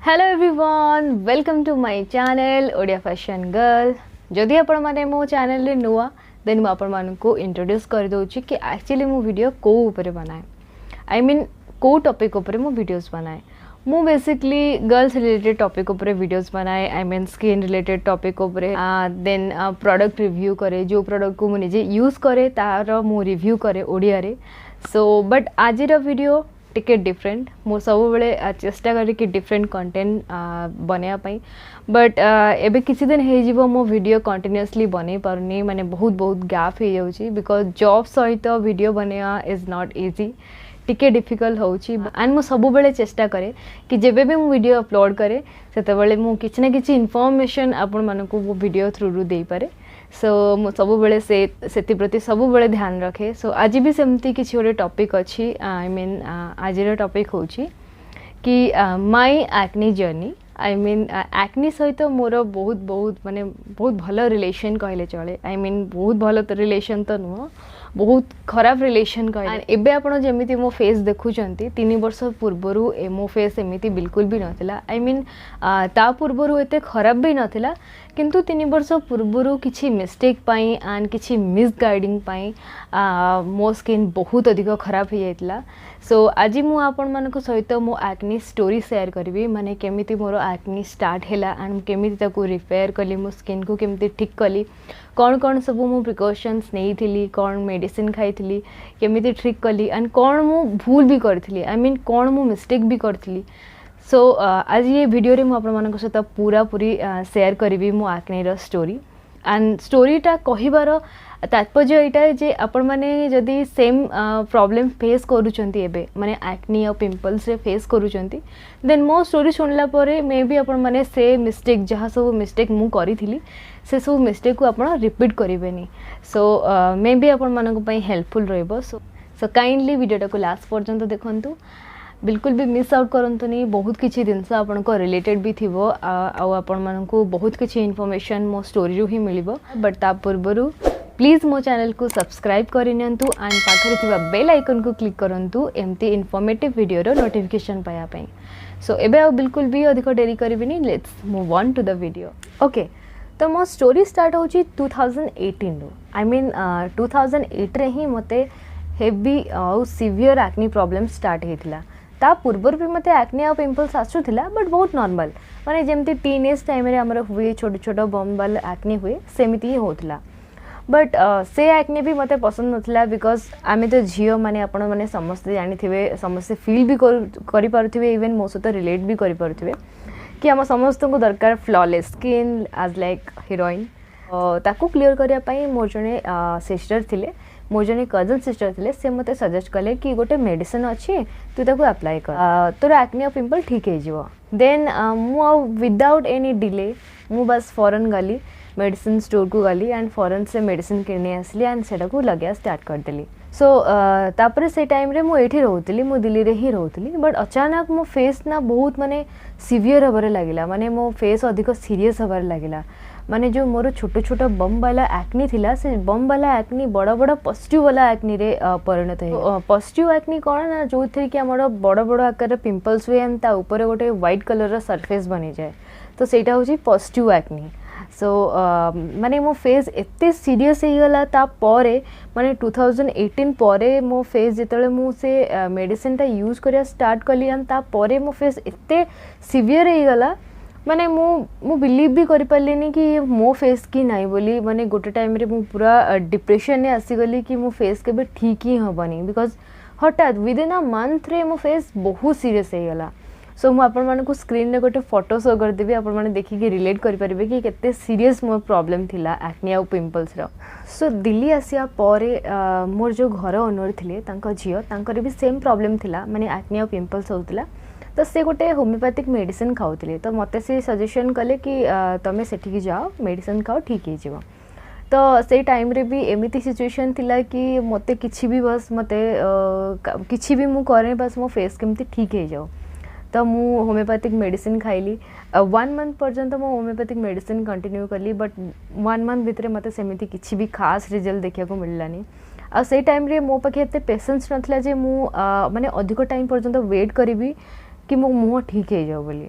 Hello everyone, welcome to my channel Odia fashion girl. जदि आपण माने मो चैनल रे नुआ देन आपण मान को इंट्रोड्यूस कर दोची कि एक्चुअली मो वीडियो को ऊपर बनाए, आई मीन को टॉपिक ऊपर मो वीडियोस बनाए। मु बेसिकली गर्ल्स रिलेटेड टॉपिक ऊपर वीडियोस बनाए, I mean skin related topic ऊपर, देन प्रोडक्ट रिव्यू करे, जो प्रोडक्ट को मु निजे यूज करे तार मु रिव्यू करे ओडिया रे। सो बट आज वीडियो टिके डिफरेंट, मो सब बेले चेष्टा करी कि डिफरेंट कंटेंट बनया पाई, बट एबे किसी दिन हे जीवो मो वीडियो कंटिन्यूअसली बनै पारनी, माने बहुत गैप हो जाउची बिकॉज जॉब सहित वीडियो बनया इज नॉट इजी, टिके डिफिकल्ट होउची। एंड मो सब बेले चेष्टा करे कि जेबे भी मो वीडियो अपलोड करे सेते बेले मो किछि ना किछि इन्फॉर्मेशन आपण मानको वो वीडियो थ्रू रु देई पारे। सो मो सब बेले से प्रति सब बेले ध्यान रखे। सो आज भी सेमती किसी गोटे टॉपिक अच्छी, आई मीन आज टॉपिक होची कि my acne journey, I mean acne सहित मोर बहुत माने बहुत भल रिलेशन कहले चले, आई मीन बहुत भल तो रिलेशन तो नुह, बहुत खराब रिलेशन कहले। एबे आपण जेमिति मो फेस देखुचंती 3 वर्ष पूर्वरु मो फेस एमिति बिल्कुल भी नथिला, आई मीन ता पूर्वरु एते खराब भी नथिला, किंतु 3 वर्ष पूर्वरु किछि मिस्टेक पाई एंड किछि मिसगाइडिंग पाई मो स्किन बहुत अधिक खराब हो जाइतला। सो आज मु आपण मानक सहित मो एक्ने स्टोरी शेयर करबी, माने केमिति मोर एक्ने स्टार्ट हैला एंड केमिति ताको रिपेयर कली, मो स्किन को केमिति ठीक कली, कौन कौन सब मु प्रिकॉशंस नहीं थिली, कौन मेडिसिन खाई थिली, केमिति ठीक कली एंड कौन मु भूल भी करथिली, आई मीन कौन मु मिस्टेक भी करथिली। सो आज ये वीडियो रे मु आपण मानक सहित पूरी शेयर करबी मो एक्ने रो स्टोरी। एंड स्टोरीटा कहिबार तात्पर्य यहाँ जे आपण माने जदि सेम प्रॉब्लम फेस करूचंती एबे माने एक्ने और पिंपल्स रे फेस करूचंती, देन मो स्टोरी सुनला परे मे बी आपण माने से मिस्टेक जहाँ सब मिस्टेक मु करी थिली से सब मिस्टेक को आपण रिपीट करिवेनी। सो मे बी आपण मानक पई हेल्पफुल रहबो। सो काइंडली वीडियोटा को लास्ट पर्यंत देखंतु, बिल्कुल भी मिस आउट करंतु नहीं, बहुत किछि जिनस आपन को रिलेटेड भी थिवो आ आपण मानकु बहुत किछि इन्फॉर्मेशन मो स्टोरी रु ही मिलिबो। बट ता पूर्वरु प्लीज मो चैनल को सब्सक्राइब करि नियंतु एंड पाखरे थिबा बेल आइकन को क्लिक करंतु एमती इन्फॉर्मेटिव वीडियो रो नोटिफिकेशन पाया पई। सो एबे आ बिल्कुल भी अधिक डेरी करबिनी, let's move on to the video. Okay, तो मो स्टोरी स्टार्ट होची 2018 रो, आई मीन 2008 रे ही मते हेवी और सिवियर एक्ने प्रॉब्लम स्टार्ट हेतिला। ता पूर्वर भी मते एक्ने और पिंपल्स आसुथिला, बट बहुत नॉर्मल, माने जेमती टीनेज टाइम रे हमर हुए छोट छोट बम वाला एक्ने हुए सेमिति ही होतिला। बट से एक्ने भी मते पसंद नथिला बिकॉज आमे तो झियो माने आपण माने समस्त जानि थिबे, समस्त फील भी करि पारुथिबे, इवन मो सहित रिलेट भी करि पारुथिबे कि हम समस्त को दरकार flawless skin as like heroine. ताकू क्लियर करिया पई मोर जने सिस्टर थिले, मोर जने कजन सिस्टर थिले, से मते सजेस्ट कले कि गोटे मेडिसिन अच्छी तू ताकू अप्लाई कर, तोर एक्ने और पिंपल ठीक हो जिवो। देन मु विदाउट एनी डिले मु बस फॉरेन गली, मेडिसिन स्टोर को गली एंड फॉरेन से मेडिसिन किने आसली एंड सेटा को लगे स्टार्ट कर देली। सो तापरे से टाइम रे मु एठी रहउतली, मु दिल्ली रे ही रहउतली, बट अचानक मो फेस ना बहुत माने सिवियर हबारे लागिला, माने मो फेस अधिक सीरियस हबारे लागिला, माने जो मोर छोट छोट बम वाला एक्ने थिला से बम वाला एक्ने बड़ बड़ पॉजिटिव वाला एक्ने रे परिणत है। पॉजिटिव एक्ने कौन ना जो थे कि हमर बड़ बड़ आकार पिंपल्स हुए एंड ता ऊपर गोटे व्हाइट कलर रा सरफेस बनी जाए, तो सेटा होची पॉजिटिव एक्ने। सो माने मो फेस एते सीरियस हो गला ता परे, माने 2018 परे मो फेस जेतले मु से मेडिसिन ता यूज करिया स्टार्ट कली एंड ता परे मो फेस एते सिवियर हो गला, माने मु बिलीव भी करि पालेनी कि मो फेस की नाही बोली, माने गोटे टाइम रे मु पूरा डिप्रेशन ने आसी गली कि मो फेस के भी ठीक ही हबनी बिकॉज हठात विद इन अ मंथ रे मो फेस बहुत सीरियस हो गला। सो मु आपण मानकु स्क्रीन रे गोटे फोटो शो कर देबी, आपण माने देखि कि रिलेट करि परिबे कि केते सीरियस मो प्रॉब्लम थिला एक्ने और पिंपल्स रो। सो दिल्ली आसिया परे मोर जो घर ओनर थिले तांका झियो तांकर भी सेम प्रॉब्लम थिला, माने एक्ने और पिंपल्स होतिला, तो से गोटे होम्योपैथिक मेडिसिन खाऊले, तो मते से सजेशन कले कि तमे सेठी जाओ मेडिसिन खाओ ठीक हो जिवो। तो से टाइम रे भी एमिति सिचुएशन थिला कि मते किछि भी बस मते किछि भी मु करे बस मो फेस केमती ठीक हो जाओ, तो मु होम्योपैथिक मेडिसिन खाइली 1 मंथ पर्यंत मो होम्योपैथिक मेडिसिन कंटिन्यू कली, बट 1 मंथ भितर मते सेमिति किछि भी खास रिजल्ट देखिया को मिललानी। आ से टाइम रे मो पाखे एते पेशेंस नथला जे मु माने अधिक टाइम पर्यंत वेट करिवि कि मो मुह ठीक हो जाओ बोली।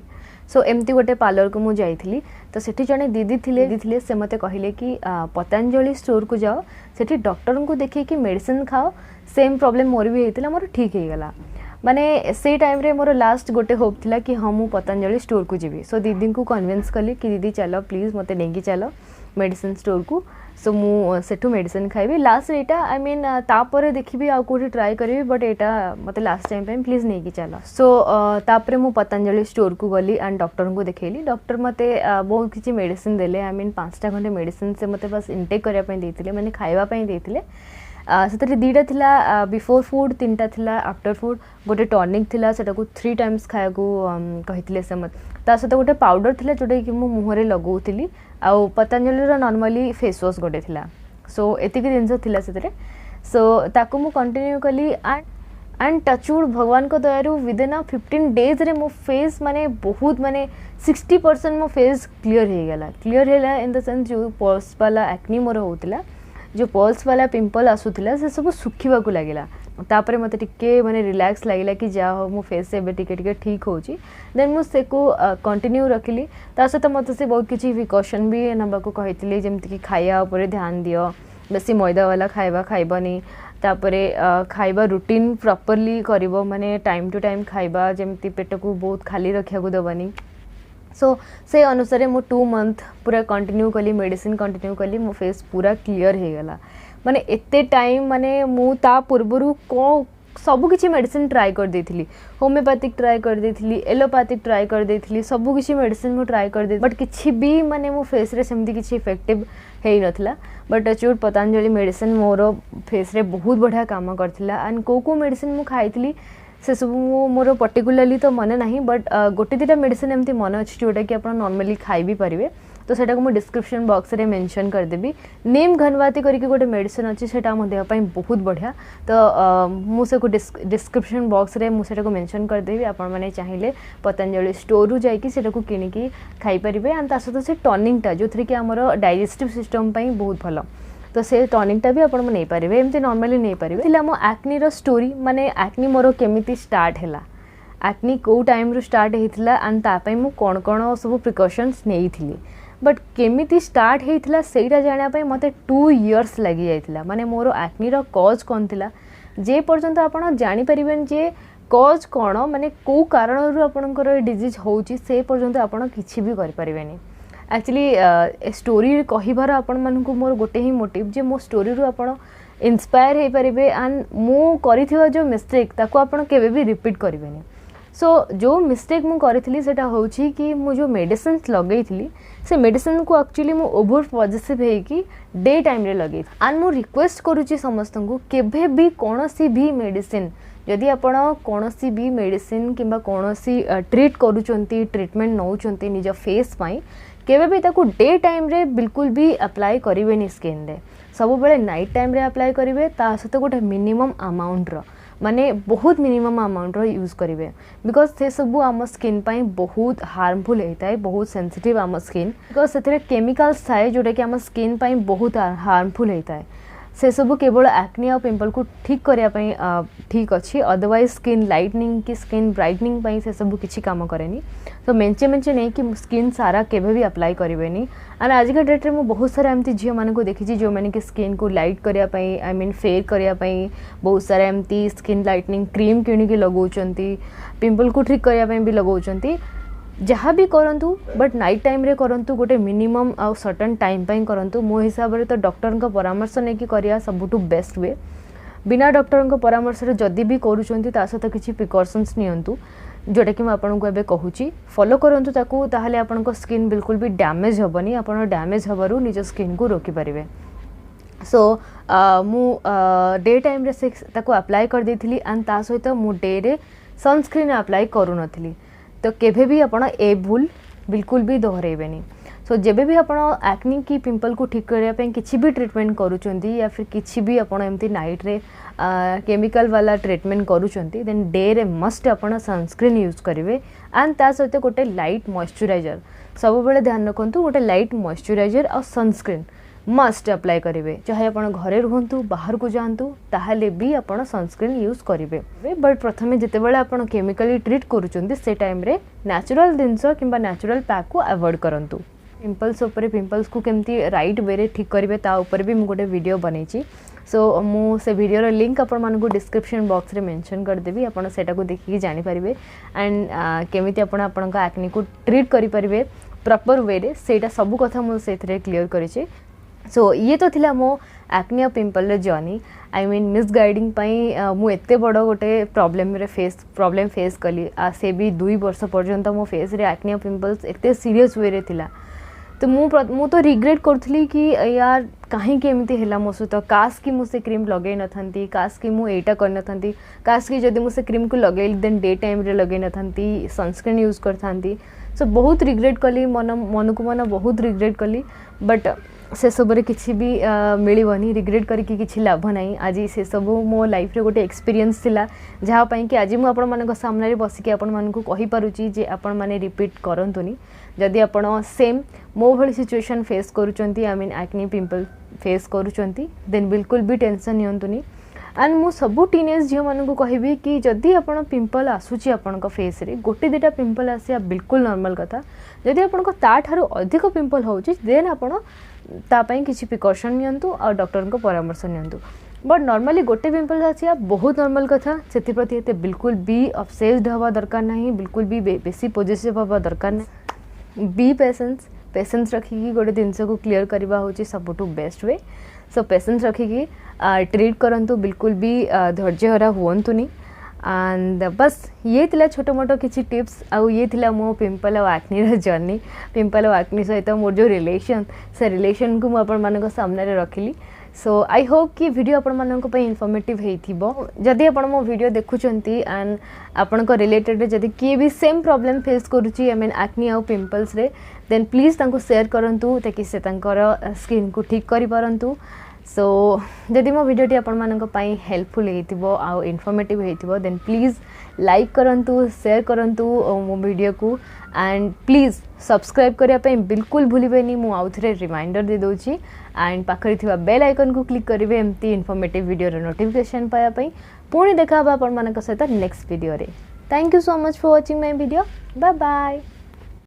सो एमती गोटे पार्लर को मुझे जाइली तो सेठी जड़े दीदी थे से मते कहले कि पतंजलि स्टोर को जाओ सेठी डॉक्टर को देखिए कि मेडिसिन खाओ सेम प्रॉब्लम मोर भी होता मोर ठीक हो गला माने से टाइम रे मोर लास्ट गोटे होप थिला कि हाँ मु पतंजलि स्टोर को जीवी सो दीदी को कन्विंस कली कि दीदी चलो प्लीज मते नहीं चलो मेडिसिन स्टोर को सो मु Sethu medicine खाइबी last Etah I mean तापर देखिबी आ कोठी ट्राई करिबी बट एटा मते लास्ट टाइम पे प्लीज नहीं चलो सो तापर मु पतंजलि स्टोर को गली एंड डॉक्टर को देखैली डॉक्टर मते बहुत किछि मेडिसिन देले आई मीन 5टा खंडे मेडिसिन से मते बस इनटेक करिया पई देथिले माने खाइबा पई देथिले से दुईटा थिला बिफोर फूड 3टा थिला आफ्टर फूड गोटे टॉनिक थिला सेटा को 3 टाइम्स खाया को कहिथिले से मत ता सहित गोटे पाउडर थिला जोटा कि मु मुहरे लगौथिली आ पतंजलि रो नॉर्मली फेस वॉश गोटे थिला सो एतिक जिनस थिला सेतरे सो ताको मु कंटिन्यू कली एंड टचवुड भगवान को दयारु विद इन 15 डेज रे मो फेस माने बहुत माने 60% मो फेस क्लियर हेला इन द सेंस जो पोर्स वाला एक्नी मोर होतिला जो पल्स वाला पिंपल आसूला से सब सुखा लगे तापर मत टिके माने रिलैक्स लगे कि जा हो मो फेस से टिके ठीक हो देन मुझे को कंटिन्यू रखिली सहित मत से बहुत किसी प्रिकॉशन भी नबा को कही जमती कि खाया उपर ध्यान दियो बेसी मैदा वाला खाइबा खाइबनी तापरे खाइबा रूटीन प्रॉपर्ली करिवो माने टाइम टू टाइम खाइबा जमती पेट को बहुत खाली रखा को दबनी सो से अनुसार मु 2 मंथ पूरा कंटिन्यू कली मेडिसिन कंटिन्यू कली मो फेस पूरा क्लियर हो गला माने एते टाइम माने मु ता पूर्वरु को सब किछि मेडिसिन ट्राई कर देथिली होमियोपैथिक ट्राई कर देथिली एलोपैथिक ट्राई कर देथिली सब किछि मेडिसिन मु ट्राई कर दे बट किछि भी माने मो फेस रे सेमती किछि इफेक्टिव हेई नथला बट चूट पतंजलि मेडिसिन मोर फेस रे बहुत बढ़िया काम करथिला एंड को मेडिसिन मु खाइथिली से सब मोर पर्टिकुलरली तो मन ना बट गोटे 2टा मेडिसिन एमती मन अच्छी जोटा कि आप नॉर्मली खाई भी पारे तो सेटा को डिस्क्रिप्शन बॉक्स रे मेंशन करदेवी नीम घनवाती करके गोटे मेडिसिन अच्छी से देहपाई बहुत बढ़िया तो मुझे डिस्क्रिप्शन बॉक्स रे मुझे मेंशन करदेवी आपण मैंने चाहिए पतंजलि स्टोर रु जाकि किणिकी खाई पारे एंड सहित से टॉनिकटा जो थी कि आमर डाइजेस्टिव सिस्टम बहुत भल तो से टॉनिकटा भी आपण नहीं पारे एमती नॉर्मली नहीं पारे मो एक्नी स्टोरी माने एक्नी मोर केमिति स्टार्ट हैला एक्नी को टाइम रू स्टार्ट होता एंड तापाई मु कौन कौन सब प्रिकॉशंस नहीं थी बट केमिति स्टार्ट होता सेटा जानापी मत 2 इयर्स लगी जाइतिला माने मोर एक्नी कॉज कौन थिला जे पर्यंत आपण जानि परिबेन जे कॉज कौन माने को कारण रू आपणकर डिजीज होउची से पर्यंत आपण किछि भी करि परिबेनी एक्चुअली स्टोरी कहिबार आपण मानकु मोर गोटे ही मोटिव जे मो स्टोरी रू आपण इंस्पायर हो पारे एंड मु करिथिबा जो मिस्टेक ताको आपण केबे भी रिपीट करिवेनी सो जो मिस्टेक मु करिथिली सेटा होउची कि मु जो मेडिसिन लगेइथिली से मेडिसिन को एक्चुअली मु ओवर पॉजिटिव है कि डे टाइम रे लगे एंड मु रिक्वेस्ट करूची समस्त को केबे भी कोनोसी भी मेडिसिन जदि आपण कोनोसी भी मेडिसिन किंबा कोनोसी ट्रीट करूचंती ट्रीटमेंट नौचंती निज फेस पाई केबे भी ताको डे टाइम रे बिल्कुल भी अप्लाई करिवेनी स्किन रे सब बेले नाइट टाइम रे अप्लाई करिवे ता सहित गोटे मिनिमम अमाउंट रो माने बहुत मिनिमम अमाउंट रो यूज करिवे बिकॉज से सब आम स्किन पाई बहुत हार्मफुल होता है बहुत सेंसिटिव आम स्किन बिकॉज से केमिकल्स थाए जोटा कि आम स्किन पाई बहुत हार्मफुल होता है से सब केवल एक्नी और पिंपल को ठीक करने ठीक अच्छी अदरवाइज स्किन लाइटनिंग की स्किन ब्राइटनिंग पाई से सब किसी काम करेनी तो मेंचे मेंचे नहीं कि स्किन सारा केवे भी अप्लाई करेनि एंड आजिका डेट रे बहुत सारा एमती झील मान को देखी जो मैंने कि स्किन को लाइट करने आई मीन फेयर करने बहुत सारा एमती स्किन लाइटनिंग क्रीम किणिकी लगाउछंती पिंपल को ठीक करने भी लगाउछंती जहाँ भी करंतु बट नाइट टाइम रे करंतु गोटे मिनिमम आ सर्टन टाइम पाई करंतु मो हिसाब रे तो डॉक्टर का परामर्श नहीं कि करिया सबुठु बेस्ट वे बिना डॉक्टर का परामर्श रे जदि भी करूछंती ता सहित किछि प्रिकॉशंस नियंतु जोटा कि मैं आपको एबे कहूची फॉलो करंतु ताकू ताहले आपनको स्किन बिल्कुल भी डैमेज हेबनी आपण डैमेज हेबारु निज स्किन को रोकी परिवे सो मु डे टाइम रे से ताकू अप्लाई कर देथिली एंड ता सहित मु डे रे सनस्क्रीन अप्लाई करू नथिली तो केभे भी आपण ए भूल बिल्कुल भी दोहरेबेनी सो जेबे भी आपण एक्नी की पिंपल को ठीक करया पे किछि भी ट्रीटमेंट करूचंती या फिर किछि भी आपण एमती नाइट रे केमिकल वाला treatment करूचंती then day ray must आपण सनस्क्रीन यूज करिवे एंड ता सहित गोटे लाइट मॉइस्चराइजर सब बेले ध्यान रखंतु गोटे लाइट मॉइस्चराइजर और सनस्क्रीन मस्ट अप्लाई करेंगे चाहे आप घरे रुहतु बाहर को जातु ताहले भी आप सनस्क्रीन यूज करेंगे बट प्रथम जितेबाला आप केमिकली ट्रीट करुँच से टाइम रे नेचुरल जिनस कि नेचुरल पैक को अवॉइड करंतु पिंपल्स उपरे पिंपल्स को केमती राइट वे रे ठीक करेंगे ता ऊपर भी मुझे वीडियो बनई सो मु से वीडियो लिंक आपण को डिस्क्रिप्शन बॉक्स रे मेंशन करदेवी आपण सेटा को देखिए जानि पारिबे एंड केमिति आपण आपन एक्ने को ट्रीट करि पारिबे प्रॉपर वे रे सेटा सब कथा मु सेथरे क्लियर करिछि सो ये तो थिला मो acne pimple journey I mean misguiding पाई मु एते बड़ गोटे प्रॉब्लम फेस कली से भी 2 वर्ष पर्यंत मो फेस रे एक्ने पिंपल्स एते सीरियस वे रे थिला तो मु तो रिग्रेट करथली कि यार कहीं एमती है मो सहित काश कि मुझे क्रीम लगे न था काश कि मुझे कर न था काश कि जब मुझे क्रीम को लगे देन डे टाइम रे लगे न था सनस्क्रीन यूज कर था सो बहुत रिग्रेट कली मन को मन बहुत रिग्रेट कली बट से सब किसी भी मिलनी रिग्रेट करके किसी लाभ ना आज से सब मो लाइफ रे गोटे एक्सपीरियंस थिला जहाँपाई कि आज मुझे आपण सामने बसिकी आपण मानक कहि पारुची जे आपण माने रिपीट करंतुनी जदि आपण सेम मो भली सिचुएशन फेस करूचंती I mean acne pimple face करूचंती देन बिल्कुल भी टेंशन नियंतुनी एंड मु सबू टीनेज झील मानक कहबी कि जदि आपण पिंपल आसूची आपण फेस रे गोटे दुटा पिंपल आसिया बिल्कुल नॉर्मल कथा जदि आपण ताठारू अधिक पिंपल होउची देन आपण तापाई किसी प्रिकॉशन नियंतु और डॉक्टर को परामर्श नियंतु बट नॉर्मली गोटे पिंपल आसिया बहुत नॉर्मल कथा से प्रति एते बिल्कुल भी अपसेस्ड हवा दरकार नहीं बिल्कुल भी बेसी पॉजिटिव हवा दरकार नहीं बी पेशेंस रखिकी गोटे जिनस को क्लीयर करवा होची सबुठु बेस्ट वे सो पेशेंस रखिकी ट्रीट करंतु बिल्कुल भी धैर्यहरा हुअंतुनी एंड बस ये थिला छोटो मोटो किसी टिप्स आउ ये थिला मो पिंपल और एक्ने जर्नी पिंपल और एक्ने सहित मोर जो रिलेशन से रिलेशन को मुझे सामने रखिली सो आई होप कि वीडियो आपण मानक पई इन्फॉर्मेटिव हेइथिबो जदि आपण मो वीडियो देखुचंती एंड आपण को रिलेटेड जदि किए भी सेम प्रॉब्लम फेस करूची आई मीन एक्ने और पिंपल्स रे देन प्लीज तांको शेयर करंतु ताकि से तांकर स्किन को ठीक करि परंतु सो जदि मो वीडियोटी आपण मानक पई हेल्पफुल हेइथिबो आ इन्फॉर्मेटिव हेइथिबो देन प्लीज लाइक करंतु शेयर करंतु मो वीडियो को एंड प्लीज सब्सक्राइब करिया पई बिल्कुल भूलिबेनी मु आउ थरे रिमाइंडर दे दोची एंड पाखरे थिबा बेल आइकन को क्लिक करिवे एमती इन्फॉर्मेटिव वीडियो रे नोटिफिकेशन पाया पई पुणी देखा आपण मानक सहित नेक्स्ट वीडियो रे thank you so much for watching my video bye bye.